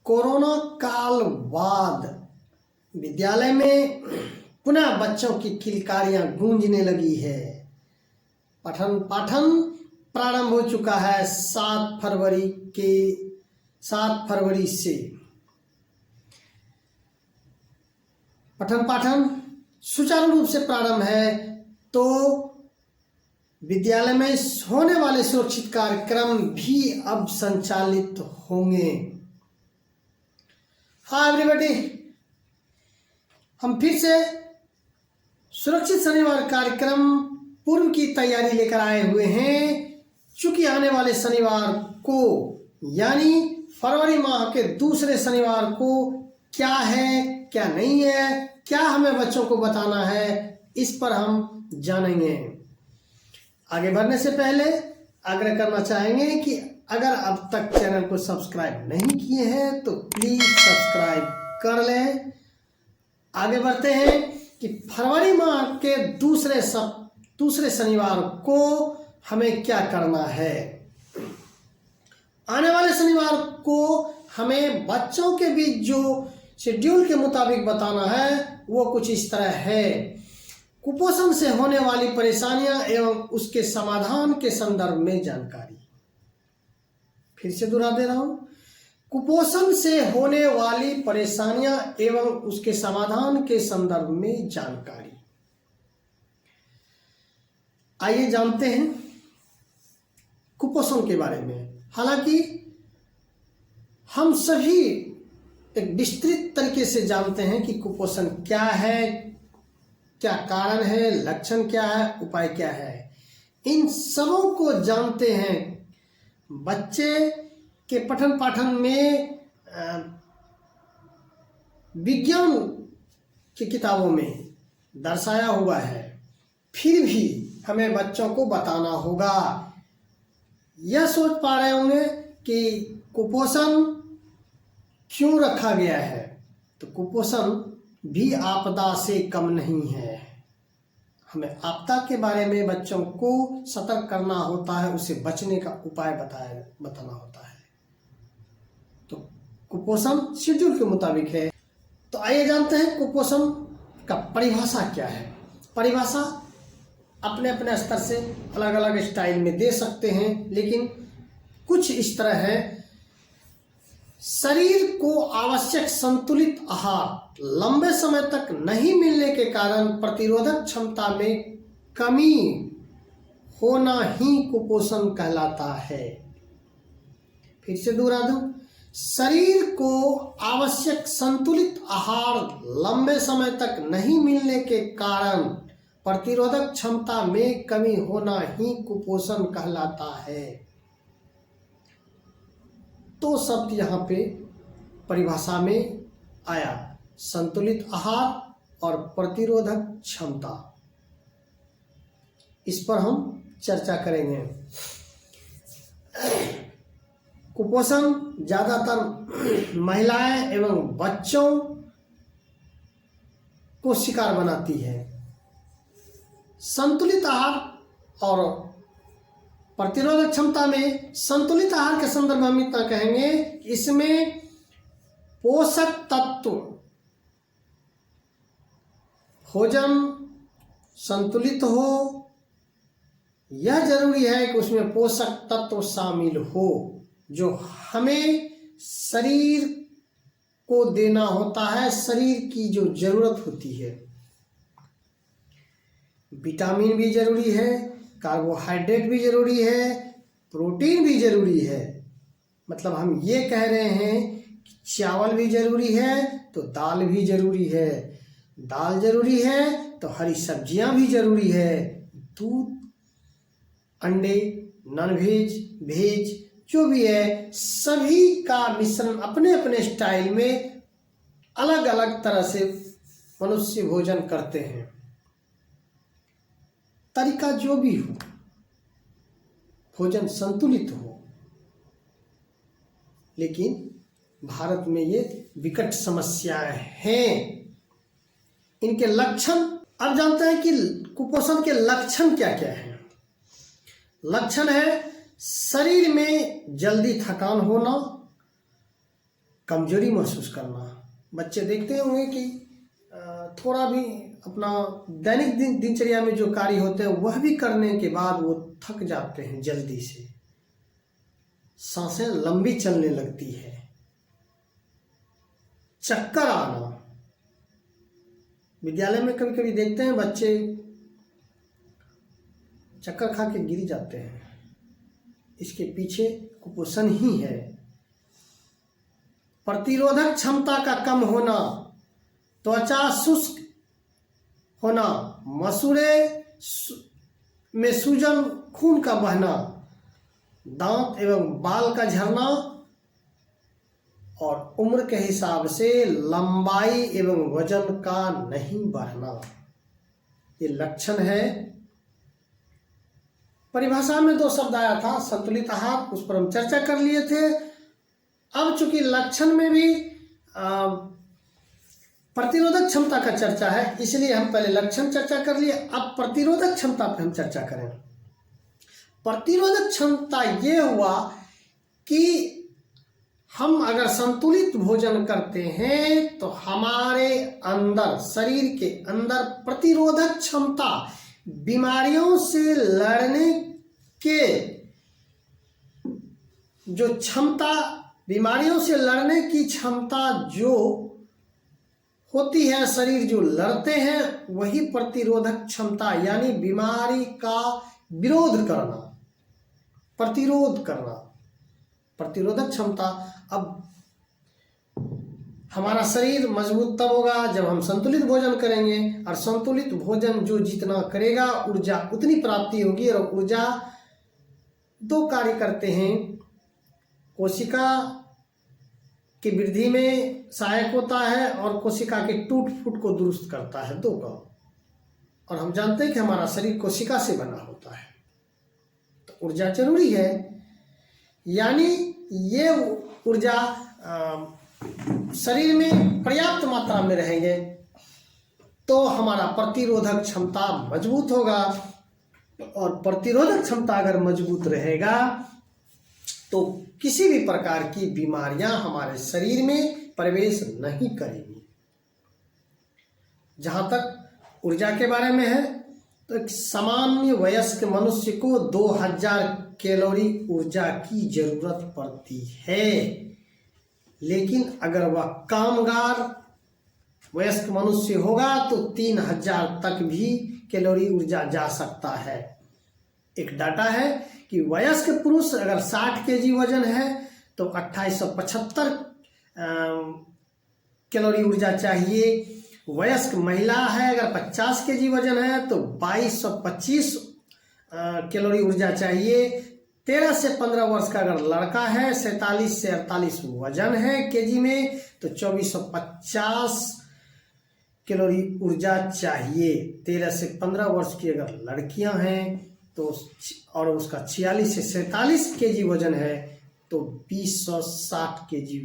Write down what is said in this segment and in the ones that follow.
Corona काल बाद विद्यालय में पुनः बच्चों की किलकारियां गूंजने लगी है। पठन पाठन प्रारंभ हो चुका है 7 फरवरी से। पठन पाठन सुचारू रूप से प्रारंभ है तो विद्यालय में होने वाले सुरक्षित कार्यक्रम भी अब संचालित होंगे। हाँ एवरीबॉडी, हम फिर से सुरक्षित शनिवार कार्यक्रम पूर्व की तैयारी लेकर आए हुए हैं। चूंकि आने वाले शनिवार को यानी फरवरी माह के दूसरे शनिवार को क्या है क्या नहीं है, क्या हमें बच्चों को बताना है, इस पर हम जानेंगे। आगे बढ़ने से पहले आग्रह करना चाहेंगे कि अगर अब तक चैनल को सब्सक्राइब नहीं किए हैं तो प्लीज सब्सक्राइब कर लें। आगे बढ़ते हैं कि फरवरी माह के दूसरे शनिवार को हमें क्या करना है। आने वाले शनिवार को हमें बच्चों के बीच जो शेड्यूल के मुताबिक बताना है वो कुछ इस तरह है। कुपोषण से होने वाली परेशानियां एवं उसके समाधान के संदर्भ में जानकारी। फिर से दोहरा दे रहा हूं, कुपोषण से होने वाली परेशानियां एवं उसके समाधान के संदर्भ में जानकारी। आइए जानते हैं कुपोषण के बारे में। हालांकि हम सभी एक विस्तृत तरीके से जानते हैं कि कुपोषण क्या है, क्या कारण है, लक्षण क्या है, उपाय क्या है। इन सबों को जानते हैं। बच्चे के पठन पाठन में विज्ञान की किताबों में दर्शाया हुआ है, फिर भी हमें बच्चों को बताना होगा। यह सोच पा रहे होंगे कि कुपोषण क्यों रखा गया है, तो कुपोषण भी आपदा से कम नहीं है। हमें आपदा के बारे में बच्चों को सतर्क करना होता है, उसे बचने का उपाय बताना होता है। तो कुपोषण शेड्यूल के मुताबिक है। तो आइए जानते हैं कुपोषण का परिभाषा क्या है। परिभाषा अपने अपने स्तर से अलग अलग स्टाइल में दे सकते हैं, लेकिन कुछ इस तरह है। शरीर को आवश्यक संतुलित आहार लंबे समय तक नहीं मिलने के कारण प्रतिरोधक क्षमता में कमी होना ही कुपोषण कहलाता है। फिर से दोहरा दूं, शरीर को आवश्यक संतुलित आहार लंबे समय तक नहीं मिलने के कारण प्रतिरोधक क्षमता में कमी होना ही कुपोषण कहलाता है। तो शब्द यहाँ पे परिभाषा में आया, संतुलित आहार और प्रतिरोधक क्षमता। इस पर हम चर्चा करेंगे। कुपोषण ज्यादातर महिलाएं एवं बच्चों को शिकार बनाती है। संतुलित आहार और प्रतिरोधक क्षमता में संतुलित आहार के संदर्भ में हम इतना कहेंगे कि इसमें पोषक तत्व, भोजन संतुलित हो, यह जरूरी है कि उसमें पोषक तत्व शामिल हो जो हमें शरीर को देना होता है, शरीर की जो जरूरत होती है। विटामिन भी जरूरी है, कार्बोहाइड्रेट भी जरूरी है, प्रोटीन भी जरूरी है। मतलब हम ये कह रहे हैं कि चावल भी जरूरी है तो दाल भी जरूरी है, दाल जरूरी है तो हरी सब्जियां भी जरूरी है, दूध, अंडे, नॉनवेज, वेज जो भी है, सभी का मिश्रण अपने अपने स्टाइल में अलग अलग तरह से मनुष्य भोजन करते हैं। तरीका जो भी हो, भोजन संतुलित हो। लेकिन भारत में ये विकट समस्याएं हैं। इनके लक्षण अब जानते हैं कि कुपोषण के लक्षण क्या क्या हैं। लक्षण है शरीर में जल्दी थकान होना, कमजोरी महसूस करना। बच्चे देखते होंगे कि थोड़ा भी अपना दैनिक दिनचर्या में जो कार्य होते हैं वह भी करने के बाद वो थक जाते हैं जल्दी से, सांसें लंबी चलने लगती है, चक्कर आना। विद्यालय में कभी कभी देखते हैं बच्चे चक्कर खा के गिर जाते हैं, इसके पीछे कुपोषण ही है। प्रतिरोधक क्षमता का कम होना, त्वचा शुष्क होना, मसूड़े में सूजन, खून का बहना, दांत एवं बाल का झड़ना और उम्र के हिसाब से लंबाई एवं वजन का नहीं बढ़ना, ये लक्षण है। परिभाषा में 2 शब्द आया था, संतुलित आहार, उस पर हम चर्चा कर लिए थे। अब चूंकि लक्षण में भी प्रतिरोधक क्षमता का चर्चा है, इसलिए हम पहले लक्षण चर्चा कर लिए, अब प्रतिरोधक क्षमता पर हम चर्चा करें। प्रतिरोधक क्षमता ये हुआ कि हम अगर संतुलित भोजन करते हैं तो हमारे अंदर, शरीर के अंदर प्रतिरोधक क्षमता, बीमारियों से लड़ने के जो क्षमता, बीमारियों से लड़ने की क्षमता जो होती है, शरीर जो लड़ते हैं, वही प्रतिरोधक क्षमता, यानी बीमारी का विरोध करना, प्रतिरोध करना, प्रतिरोधक क्षमता। अब हमारा शरीर मजबूत तब होगा जब हम संतुलित भोजन करेंगे, और संतुलित भोजन जो जितना करेगा ऊर्जा उतनी प्राप्ति होगी। और ऊर्जा 2 कार्य करते हैं, कोशिका की वृद्धि में सहायक होता है और कोशिका के टूट फूट को दुरुस्त करता है, 2 का। और हम जानते हैं कि हमारा शरीर कोशिका से बना होता है, तो ऊर्जा जरूरी है। यानी ये ऊर्जा शरीर में पर्याप्त मात्रा में रहेंगे तो हमारा प्रतिरोधक क्षमता मजबूत होगा, और प्रतिरोधक क्षमता अगर मजबूत रहेगा तो किसी भी प्रकार की बीमारियां हमारे शरीर में प्रवेश नहीं करेगी। जहां तक ऊर्जा के बारे में है तो एक सामान्य वयस्क मनुष्य को 2000 कैलोरी ऊर्जा की जरूरत पड़ती है, लेकिन अगर वह कामगार वयस्क मनुष्य होगा तो 3000 तक भी कैलोरी ऊर्जा जा सकता है। एक डाटा है कि वयस्क पुरुष अगर 60 केजी वजन है तो 2875 कैलोरी ऊर्जा चाहिए। वयस्क महिला है अगर 50 केजी वजन है तो 2225 कैलोरी ऊर्जा चाहिए। 13 से 15 वर्ष का अगर लड़का है, 47 से 48 वजन है केजी में, तो 2450 कैलोरी ऊर्जा चाहिए। 13 से 15 वर्ष की अगर लड़कियां हैं तो, और उसका 46 से 47 केजी वजन है, तो 2060 केजी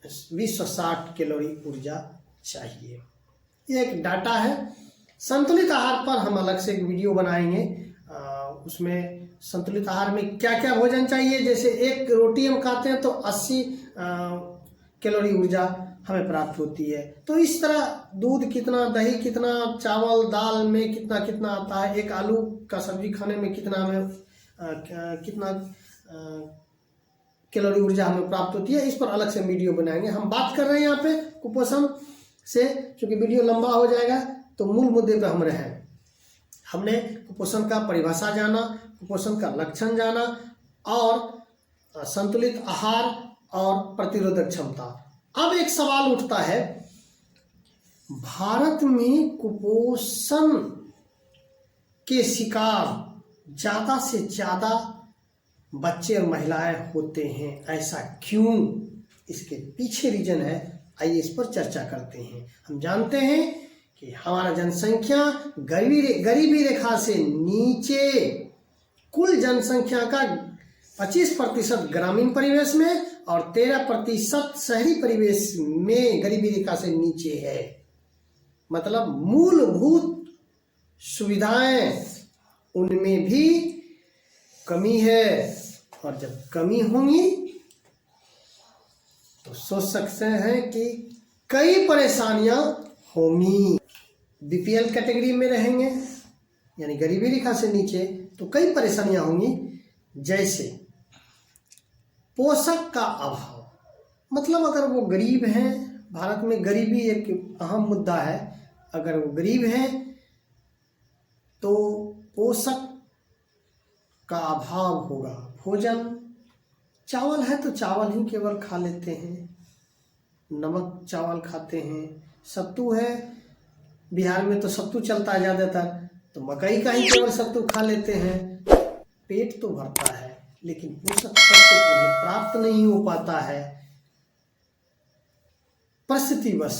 2060 कैलोरी ऊर्जा चाहिए। ये एक डाटा है। संतुलित आहार पर हम अलग से एक वीडियो बनाएंगे, उसमें संतुलित आहार में क्या क्या भोजन चाहिए। जैसे एक रोटी हम खाते हैं तो 80 कैलोरी ऊर्जा हमें प्राप्त होती है, तो इस तरह दूध कितना, दही कितना, चावल दाल में कितना कितना आता है, एक आलू का सब्जी खाने में कितना हमें कितना कैलोरी ऊर्जा हमें प्राप्त होती है, इस पर अलग से वीडियो बनाएंगे। हम बात कर रहे हैं यहाँ पे कुपोषण से, क्योंकि वीडियो लंबा हो जाएगा तो मूल मुद्दे पर हम रहें। हमने कुपोषण का परिभाषा जाना, कुपोषण का लक्षण जाना, और संतुलित आहार और प्रतिरोधक क्षमता। अब एक सवाल उठता है, भारत में कुपोषण के शिकार ज्यादा से ज्यादा बच्चे और महिलाएं होते हैं, ऐसा क्यों? इसके पीछे रीजन है, आइए इस पर चर्चा करते हैं। हम जानते हैं कि हमारा जनसंख्या गरीबी रेखा से नीचे, कुल जनसंख्या का 25% ग्रामीण परिवेश में और 13% शहरी परिवेश में गरीबी रेखा से नीचे है। मतलब मूलभूत सुविधाएं उनमें भी कमी है, और जब कमी होंगी तो सोच सकते हैं कि कई परेशानियां होंगी। बीपीएल कैटेगरी में रहेंगे यानी गरीबी रेखा से नीचे, तो कई परेशानियां होंगी, जैसे पोषक का अभाव। मतलब अगर वो गरीब हैं, भारत में गरीबी एक अहम मुद्दा है, अगर वो गरीब हैं तो पोषक का अभाव होगा। भोजन, चावल है तो चावल ही केवल खा लेते हैं, नमक चावल खाते हैं। सत्तू है, बिहार में तो सत्तू चलता है ज़्यादातर, तो मकई का ही केवल सत्तू खा लेते हैं। पेट तो भरता है लेकिन पोषक तत्व उन्हें प्राप्त नहीं हो पाता है। परिस्थिति बस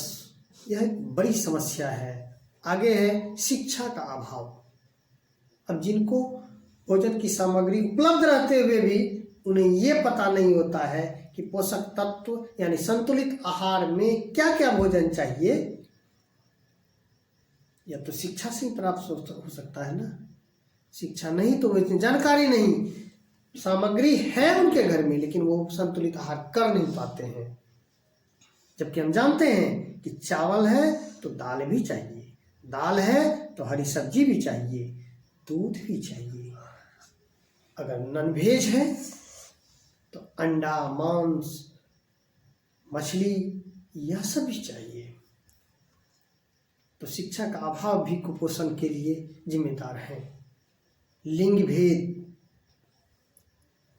यह एक बड़ी समस्या है। आगे है शिक्षा का अभाव। अब जिनको भोजन की सामग्री उपलब्ध रहते हुए भी उन्हें ये पता नहीं होता है कि पोषक तत्व यानी संतुलित आहार में क्या क्या भोजन चाहिए, या तो शिक्षा से ही प्राप्त हो सकता है ना। शिक्षा नहीं तो इतनी जानकारी नहीं, सामग्री है उनके घर में लेकिन वो संतुलित आहार कर नहीं पाते हैं। जबकि हम जानते हैं कि चावल है तो दाल भी चाहिए, दाल है तो हरी सब्जी भी चाहिए, दूध भी चाहिए। अगर नॉन वेज है तो अंडा, मांस, मछली, यह सब भी चाहिए। तो शिक्षा का अभाव भी कुपोषण के लिए जिम्मेदार है। लिंग भेद,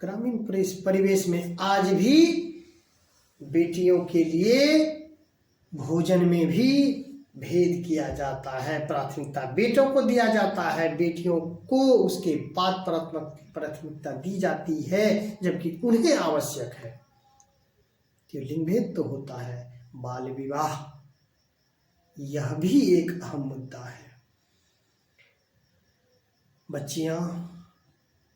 ग्रामीण परिवेश में आज भी बेटियों के लिए भोजन में भी भेद किया जाता है। प्राथमिकता बेटों को दिया जाता है, बेटियों को उसके बाद प्राथमिकता दी जाती है, जबकि उन्हें आवश्यक है। तो लिंग भेद तो होता है। बाल विवाह, यह भी एक अहम मुद्दा है। बच्चियां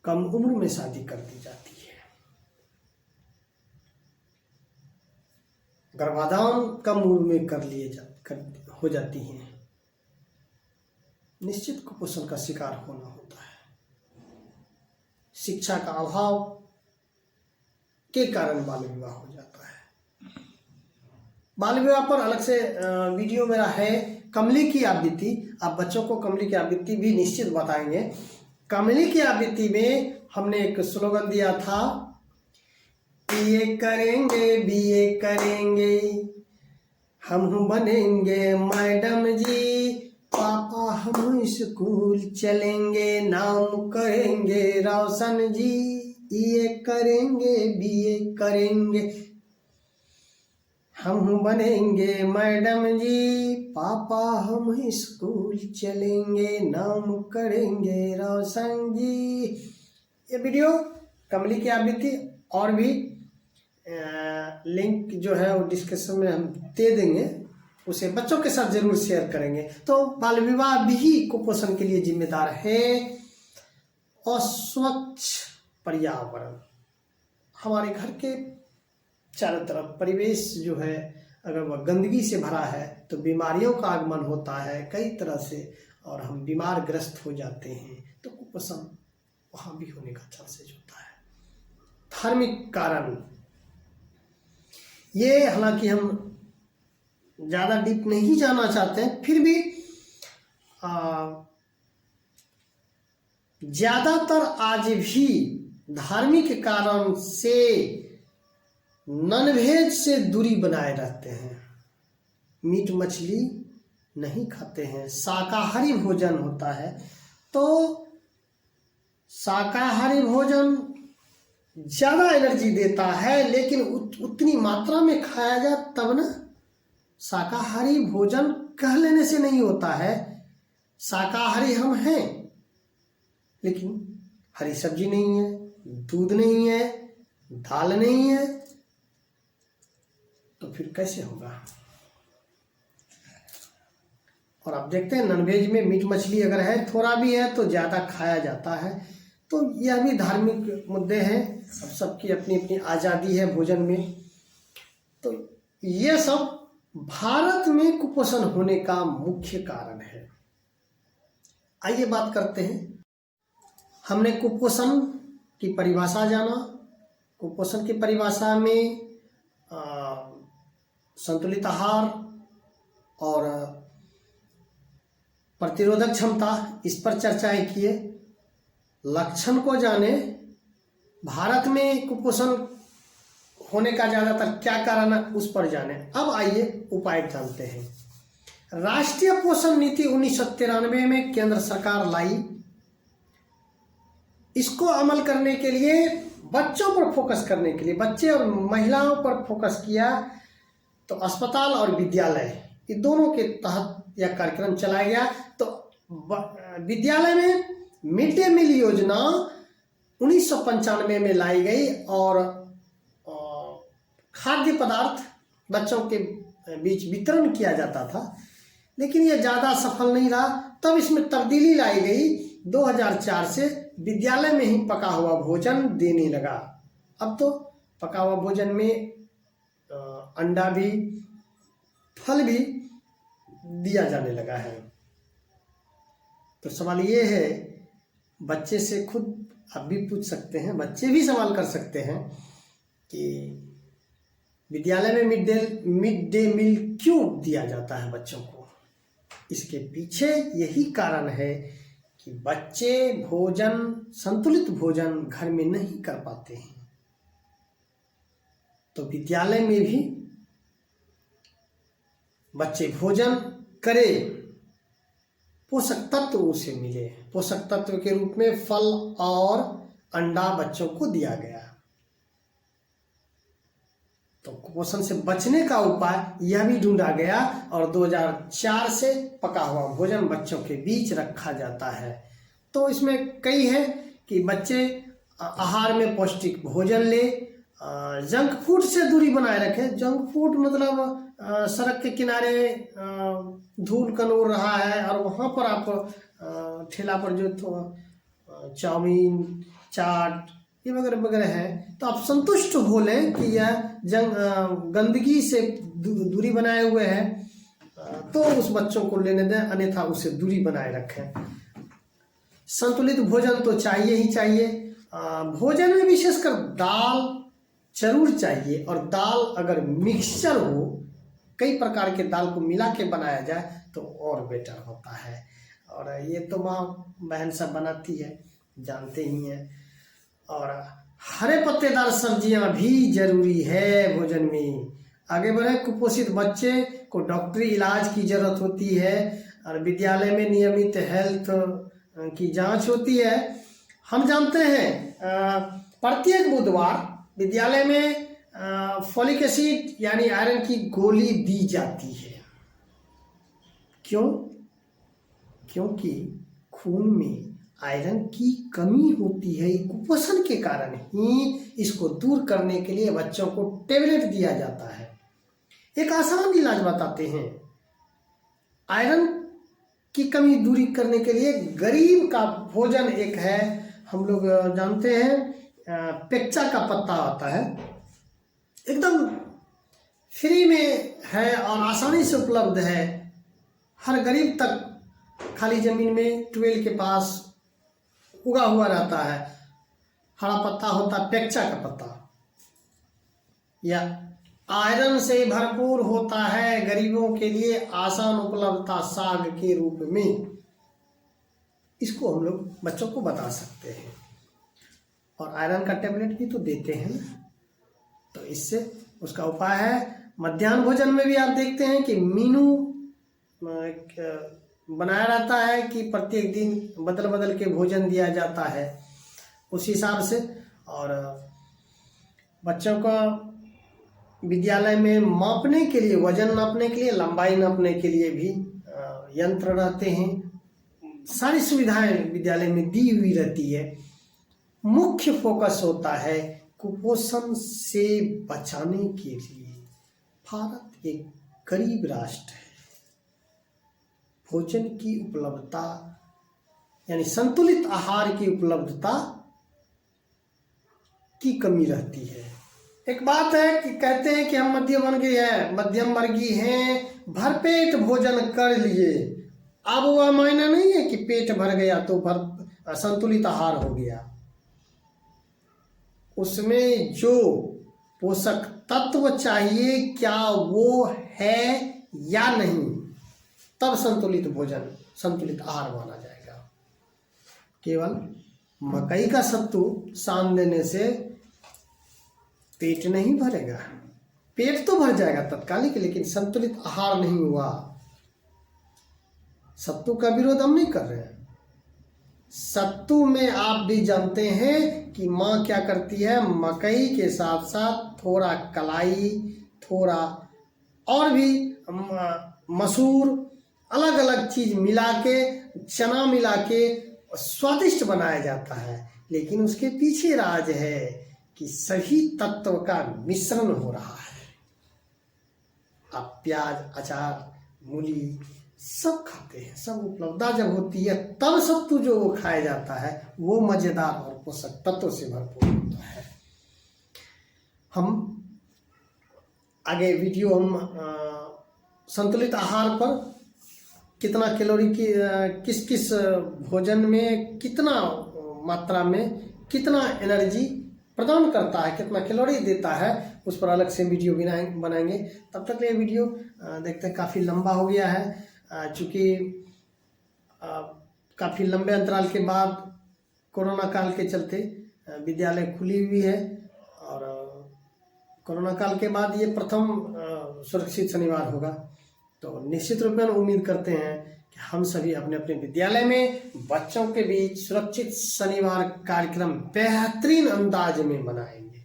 कम उम्र में शादी कर दी जाती है, गर्भाधान कम उम्र में हो जाती हैं। निश्चित कुपोषण का शिकार होना होता है। शिक्षा का अभाव के कारण बाल विवाह हो जाता है। बाल विवाह पर अलग से वीडियो मेरा है, कमली की आवृत्ति। आप बच्चों को कमली की आवृत्ति भी निश्चित बताएंगे। कमली की आवृत्ति में हमने एक स्लोगन दिया था, बीए करेंगे, बीए करेंगे, हम बनेंगे मैडम जी, पापा हम स्कूल चलेंगे, नाम करेंगे रोशन जी, बीए करेंगे, बीए करेंगे, हम बनेंगे मैडम जी, पापा हम स्कूल चलेंगे, नाम करेंगे रोशन जी। ये वीडियो कमली की आवृत्ति और भी लिंक जो है वो डिस्क्रिप्शन में हम दे देंगे, उसे बच्चों के साथ जरूर शेयर करेंगे। तो बाल विवाह भी कुपोषण के लिए जिम्मेदार है। अस्वच्छ पर्यावरण, हमारे घर के चारों तरफ परिवेश जो है अगर वह गंदगी से भरा है तो बीमारियों का आगमन होता है कई तरह से, और हम बीमार ग्रस्त हो जाते हैं। तो कुपोषण वहाँ भी होने का चांसेस होता है। धार्मिक कारण, ये हालांकि हम ज़्यादा डीप नहीं जाना चाहते हैं, फिर भी ज़्यादातर आज भी धार्मिक कारण से नॉनवेज से दूरी बनाए रहते हैं। मीट मछली नहीं खाते हैं, शाकाहारी भोजन होता है। तो शाकाहारी भोजन ज़्यादा एनर्जी देता है, लेकिन उतनी मात्रा में खाया जाए तब ना। शाकाहारी भोजन कह लेने से नहीं होता है। शाकाहारी हम हैं लेकिन हरी सब्जी नहीं है, दूध नहीं है, दाल नहीं है, तो फिर कैसे होगा। और आप देखते हैं नॉनवेज में मीट मछली अगर है, थोड़ा भी है तो ज़्यादा खाया जाता है। तो यह भी धार्मिक मुद्दे हैं। अब सबकी अपनी अपनी आज़ादी है भोजन में। तो ये सब भारत में कुपोषण होने का मुख्य कारण है। आइए बात करते हैं। हमने कुपोषण की परिभाषा जाना। कुपोषण की परिभाषा में संतुलित आहार और प्रतिरोधक क्षमता, इस पर चर्चाएं किए। लक्षण को जाने, भारत में कुपोषण होने का ज़्यादातर क्या कारण है उस पर जाने। अब आइए उपाय जानते हैं। राष्ट्रीय पोषण नीति 1993 में केंद्र सरकार लाई। इसको अमल करने के लिए बच्चों पर फोकस करने के लिए, बच्चे और महिलाओं पर फोकस किया, तो अस्पताल और विद्यालय ये दोनों के तहत यह कार्यक्रम चलाया गया। तो विद्यालय में मिड डे मील योजना 1995 में लाई गई और खाद्य पदार्थ बच्चों के बीच वितरण किया जाता था, लेकिन यह ज़्यादा सफल नहीं रहा। तब इसमें तब्दीली लाई गई। 2004 से विद्यालय में ही पका हुआ भोजन देने लगा। अब तो पका हुआ भोजन में अंडा भी, फल भी दिया जाने लगा है। तो सवाल ये है, बच्चे से खुद आप भी पूछ सकते हैं, बच्चे भी सवाल कर सकते हैं कि विद्यालय में मिड डे मील क्यों दिया जाता है बच्चों को। इसके पीछे यही कारण है कि बच्चे संतुलित भोजन घर में नहीं कर पाते हैं। तो विद्यालय में भी बच्चे भोजन करें, पोषक तत्व उसे मिले। पोषक तत्व के रूप में फल और अंडा बच्चों को दिया गया। तो कुपोषण से बचने का उपाय यह भी ढूंढा गया और 2004 से पका हुआ भोजन बच्चों के बीच रखा जाता है। तो इसमें कई है कि बच्चे आहार में पौष्टिक भोजन ले, जंक फूड से दूरी बनाए रखें। जंक फूड मतलब सड़क के किनारे धूल कनोर रहा है और वहाँ पर आप ठेला पर जो तो चाउमीन, चाट ये वगैरह वगैरह है, तो आप संतुष्ट हो लें कि यह गंदगी से दूरी बनाए हुए है, तो उस बच्चों को लेने दें, अन्यथा उसे दूरी बनाए रखें। संतुलित भोजन तो चाहिए ही चाहिए। भोजन में विशेषकर दाल जरूर चाहिए, और दाल अगर मिक्सचर हो, कई प्रकार के दाल को मिला के बनाया जाए तो और बेटर होता है। और ये तो माँ बहन सब बनाती है, जानते ही हैं। और हरे पत्तेदार सब्जियां भी जरूरी है भोजन में। आगे बढ़े, कुपोषित बच्चे को डॉक्टरी इलाज की जरूरत होती है और विद्यालय में नियमित हेल्थ की जांच होती है। हम जानते हैं प्रत्येक बुधवार विद्यालय में फोलिक एसिड यानी आयरन की गोली दी जाती है। क्यों? क्योंकि खून में आयरन की कमी होती है। कुपोषण के कारण ही इसको दूर करने के लिए बच्चों को टेबलेट दिया जाता है। एक आसान इलाज बताते हैं। आयरन की कमी दूरी करने के लिए गरीब का भोजन एक है, हम लोग जानते हैं, पेक्चा का पत्ता आता है, एकदम फ्री में है और आसानी से उपलब्ध है। हर गरीब तक खाली जमीन में ट्यूबवेल के पास उगा हुआ रहता है। हरा पत्ता होता है पेक्चा का पत्ता, या आयरन से भरपूर होता है, गरीबों के लिए आसान उपलब्धता साग के रूप में। इसको हम लोग बच्चों को बता सकते हैं और आयरन का टेबलेट भी तो देते हैं। तो इससे उसका उपाय है। मध्याह्न भोजन में भी आप देखते हैं कि मेनू बनाया रहता है कि प्रत्येक दिन बदल बदल के भोजन दिया जाता है उस हिसाब से। और बच्चों का विद्यालय में मापने के लिए, वजन नापने के लिए, लंबाई नापने के लिए भी यंत्र रहते हैं। सारी सुविधाएं विद्यालय में दी हुई रहती है। मुख्य फोकस होता है कुपोषण से बचाने के लिए। भारत एक गरीब राष्ट्र है। भोजन की उपलब्धता यानी संतुलित आहार की उपलब्धता की कमी रहती है। एक बात है कि कहते हैं कि हम मध्यम वर्गीय हैं, भरपेट भोजन कर लिए। अब वह मायना नहीं है कि पेट भर गया तो संतुलित आहार हो गया। उसमें जो पोषक तत्व चाहिए क्या वो है या नहीं, तब संतुलित भोजन, संतुलित आहार माना जाएगा। केवल मकई का सत्तू शाम देने से पेट नहीं भरेगा, पेट तो भर जाएगा तत्कालिक, लेकिन संतुलित आहार नहीं हुआ। सत्तू का विरोध हम नहीं कर रहे हैं। सत्तू में आप भी जानते हैं कि माँ क्या करती है, मकई के साथ साथ थोड़ा कलाई, थोड़ा और भी मसूर, अलग अलग चीज मिला के, चना मिला के स्वादिष्ट बनाया जाता है। लेकिन उसके पीछे राज है कि सभी तत्व का मिश्रण हो रहा है। आप प्याज, अचार, मूली सब खाते हैं, सब उपलब्धता जब होती है तब सत्तू जो वो खाया जाता है वो मजेदार और पोषक तत्वों से भरपूर होता है। हम आगे वीडियो संतुलित आहार पर कितना कैलोरी की किस किस भोजन में कितना मात्रा में कितना एनर्जी प्रदान करता है, कितना कैलोरी देता है, उस पर अलग से वीडियो बनाएंगे। तब तक ये वीडियो देखते हैं काफ़ी लंबा हो गया है, चूँकि काफ़ी लंबे अंतराल के बाद कोरोना काल के चलते विद्यालय खुली हुई है, और कोरोना काल के बाद ये प्रथम सुरक्षित शनिवार होगा। तो निश्चित रूप में उम्मीद करते हैं कि हम सभी अपने अपने विद्यालय में बच्चों के बीच सुरक्षित शनिवार कार्यक्रम बेहतरीन अंदाज में मनाएंगे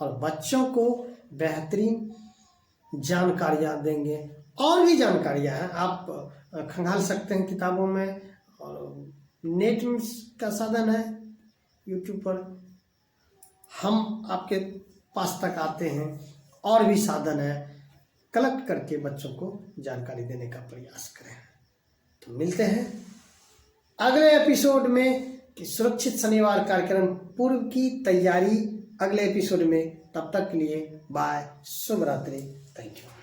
और बच्चों को बेहतरीन जानकारियाँ देंगे। और भी जानकारियाँ हैं, आप खंगाल सकते हैं किताबों में, और नेट का साधन है, यूट्यूब पर हम आपके पास तक आते हैं, और भी साधन है, कलेक्ट करके बच्चों को जानकारी देने का प्रयास करें। तो मिलते हैं अगले एपिसोड में कि सुरक्षित शनिवार कार्यक्रम पूर्व की तैयारी अगले एपिसोड में। तब तक के लिए बाय, शुभ रात्रि, थैंक यू।